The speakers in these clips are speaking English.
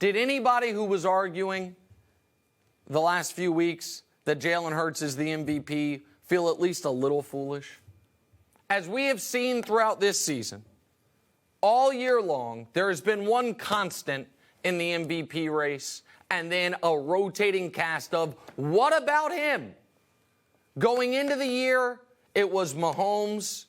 Did anybody who was arguing the last few weeks that Jalen Hurts is the MVP feel at least a little foolish? As we have seen throughout this season, all year long, there has been one constant in the MVP race, and then a rotating cast of, what about him? Going into the year, it was Mahomes,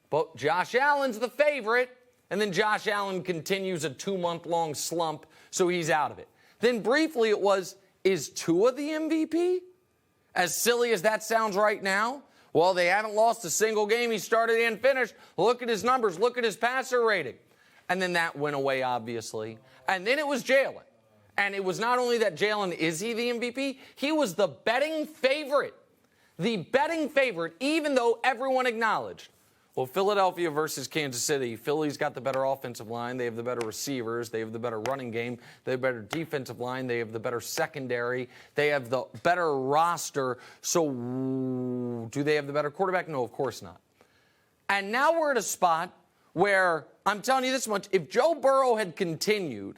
but Josh Allen's the favorite, and then Josh Allen continues a 2-month-long slump, so he's out of it. Then briefly it was, is Tua the MVP? As silly as that sounds right now, well, they haven't lost a single game he started and finished. Look at his numbers. Look at his passer rating. And then that went away, obviously. And then it was Jalen. And it was not only that Jalen, is he the MVP? He was the betting favorite. The betting favorite, even though everyone acknowledged, well, Philadelphia versus Kansas City, Philly's got the better offensive line. They have the better receivers. They have the better running game. They have the better defensive line. They have the better secondary. They have the better roster. So do they have the better quarterback? No, of course not. And now we're at a spot where, I'm telling you this much, if Joe Burrow had continued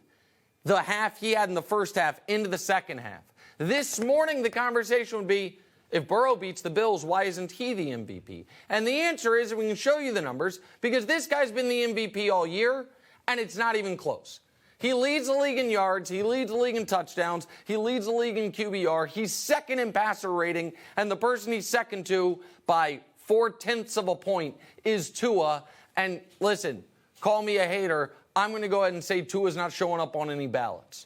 the half he had in the first half into the second half, this morning the conversation would be, if Burrow beats the Bills, why isn't he the MVP? And the answer is, we can show you the numbers, because this guy's been the MVP all year, and it's not even close. He leads the league in yards. He leads the league in touchdowns. He leads the league in QBR. He's second in passer rating, and the person he's second to by 0.4 of a point is Tua. And listen, call me a hater. I'm going to go ahead and say Tua's not showing up on any ballots.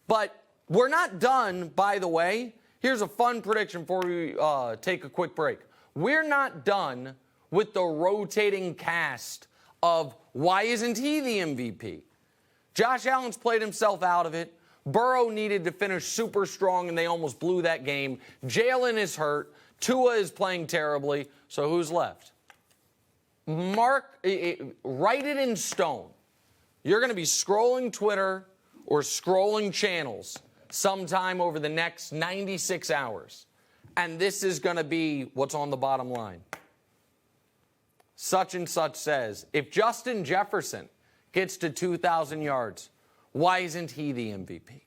But we're not done, by the way. Here's a fun prediction before we take a quick break. We're not done with the rotating cast of why isn't he the MVP? Josh Allen's played himself out of it. Burrow needed to finish super strong, and they almost blew that game. Jalen is hurt. Tua is playing terribly. So who's left? Write it in stone. You're going to be scrolling Twitter or scrolling channels sometime over the next 96 hours. And this is going to be what's on the bottom line. Such and such says, if Justin Jefferson gets to 2,000 yards, why isn't he the MVP?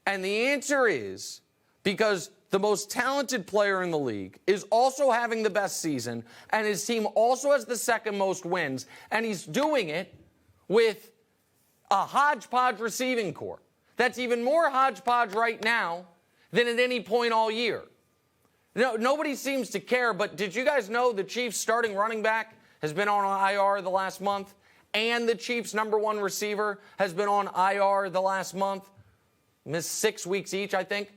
And the answer is because the most talented player in the league is also having the best season, and his team also has the second most wins, and he's doing it with a hodgepodge receiving corps. That's even more hodgepodge right now than at any point all year. No, nobody seems to care, but did you guys know the Chiefs' starting running back has been on IR the last month, and the Chiefs' number one receiver has been on IR the last month? Missed 6 weeks each, I think.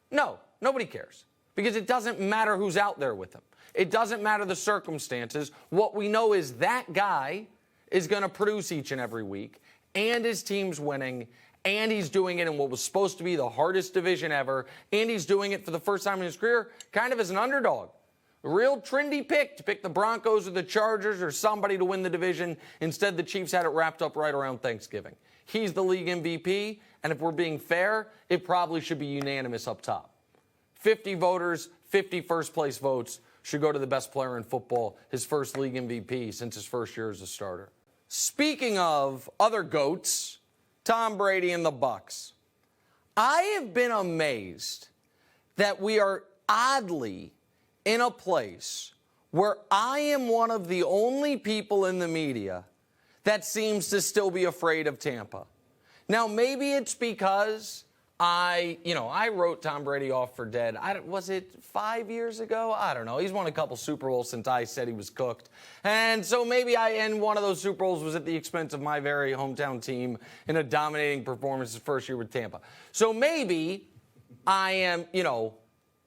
No, nobody cares, because it doesn't matter who's out there with them. It doesn't matter the circumstances. What we know is that guy is going to produce each and every week, and his team's winning, and he's doing it in what was supposed to be the hardest division ever, and he's doing it for the first time in his career kind of as an underdog. A real trendy pick to pick the Broncos or the Chargers or somebody to win the division. Instead, the Chiefs had it wrapped up right around Thanksgiving. He's the league MVP, and if we're being fair, it probably should be unanimous up top. 50 voters, 50 first-place votes should go to the best player in football, his first league MVP since his first year as a starter. Speaking of other GOATs, Tom Brady and the Bucs. I have been amazed that we are oddly in a place where I am one of the only people in the media that seems to still be afraid of Tampa. Now, maybe it's because I wrote Tom Brady off for dead. Was it 5 years ago? I don't know. He's won a couple Super Bowls since I said he was cooked. And so maybe one of those Super Bowls was at the expense of my very hometown team in a dominating performance his first year with Tampa. So maybe I am,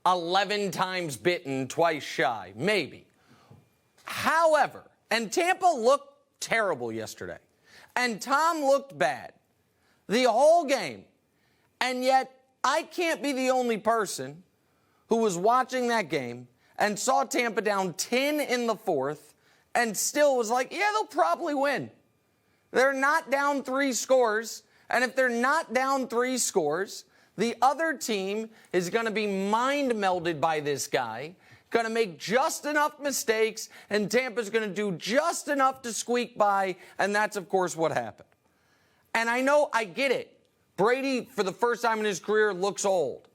11 times bitten, twice shy. Maybe. However, and Tampa looked terrible yesterday. And Tom looked bad the whole game. And yet, I can't be the only person who was watching that game and saw Tampa down 10 in the fourth and still was like, yeah, they'll probably win. They're not down 3 scores. And if they're not down 3 scores, the other team is going to be mind-melded by this guy, going to make just enough mistakes, and Tampa's going to do just enough to squeak by, and that's, of course, what happened. And I know, I get it. Brady, for the first time in his career, looks old.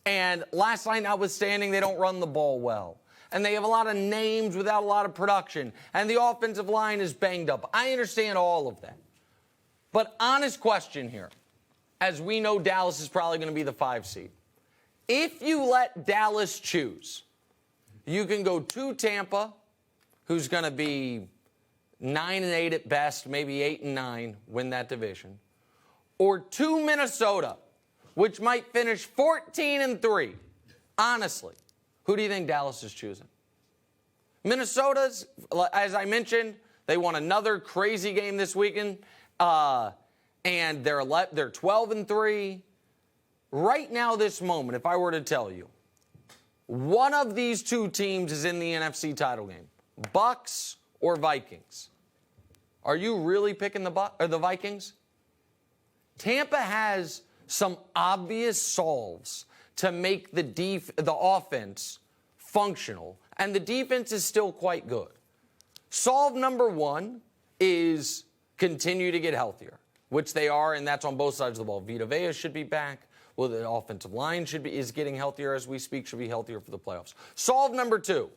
And last night notwithstanding, they don't run the ball well. And they have a lot of names without a lot of production. And the offensive line is banged up. I understand all of that. But honest question here, as we know Dallas is probably going to be the 5 seed. If you let Dallas choose, you can go to Tampa, who's going to be 9-8 at best, maybe 8-9, win that division, or to Minnesota, which might finish 14-3. Honestly, who do you think Dallas is choosing? Minnesota's, as I mentioned, they won another crazy game this weekend, and they're 12-3. Right now, this moment, if I were to tell you, one of these two teams is in the NFC title game, Bucs or Vikings. Are you really picking the Vikings? Tampa has some obvious solves to make the offense functional, and the defense is still quite good. Solve number one is continue to get healthier, which they are, and that's on both sides of the ball. Vita Vea should be back. Well, the offensive line is getting healthier as we speak, should be healthier for the playoffs. Solve number two.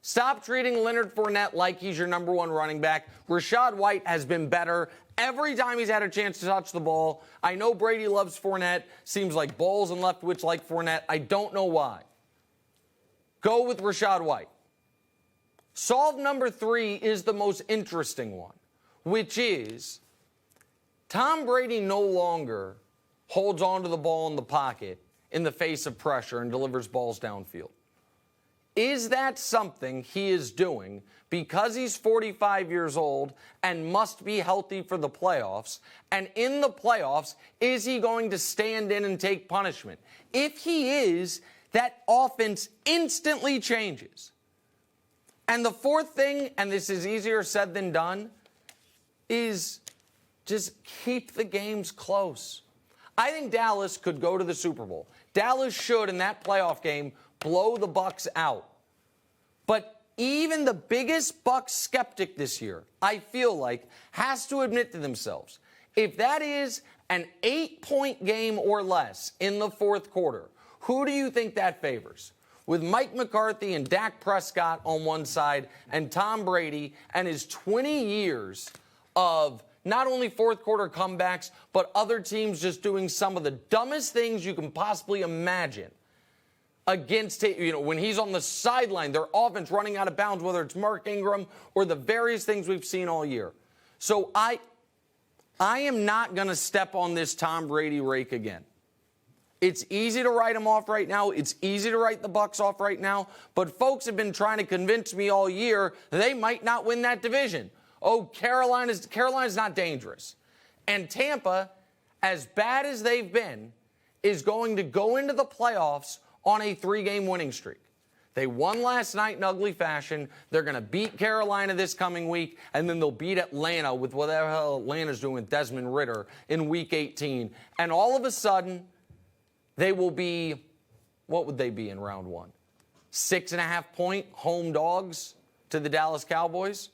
Stop treating Leonard Fournette like he's your number one running back. Rachaad White has been better every time he's had a chance to touch the ball. I know Brady loves Fournette. Seems like Bowles and Leftwich like Fournette. I don't know why. Go with Rachaad White. Solve number three is the most interesting one, which is Tom Brady no longer holds onto the ball in the pocket in the face of pressure and delivers balls downfield. Is that something he is doing because he's 45 years old and must be healthy for the playoffs? And in the playoffs, is he going to stand in and take punishment? If he is, that offense instantly changes. And the fourth thing, and this is easier said than done, is just keep the games close. I think Dallas could go to the Super Bowl. Dallas should, in that playoff game, blow the Bucs out. But even the biggest Bucs skeptic this year, I feel like, has to admit to themselves, if that is an 8-point game or less in the fourth quarter, who do you think that favors? With Mike McCarthy and Dak Prescott on one side and Tom Brady and his 20 years of not only fourth quarter comebacks, but other teams just doing some of the dumbest things you can possibly imagine against, when he's on the sideline, their offense running out of bounds, whether it's Mark Ingram or the various things we've seen all year. So I am not going to step on this Tom Brady rake again. It's easy to write him off right now. It's easy to write the Bucs off right now. But folks have been trying to convince me all year they might not win that division. Oh, Carolina's not dangerous. And Tampa, as bad as they've been, is going to go into the playoffs on a 3-game winning streak. They won last night in ugly fashion. They're going to beat Carolina this coming week, and then they'll beat Atlanta with whatever hell Atlanta's doing with Desmond Ridder in Week 18. And all of a sudden, they will be, what would they be in round one? 6.5-point home dogs to the Dallas Cowboys?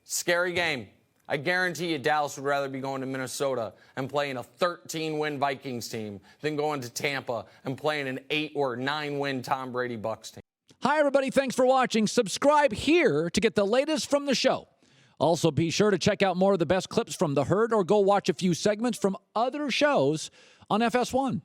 Scary game. I guarantee you Dallas would rather be going to Minnesota and playing a 13-win Vikings team than going to Tampa and playing an 8 or 9-win Tom Brady Bucs team. Hi, everybody. Thanks for watching. Subscribe here to get the latest from the show. Also, be sure to check out more of the best clips from The Herd or go watch a few segments from other shows on FS1.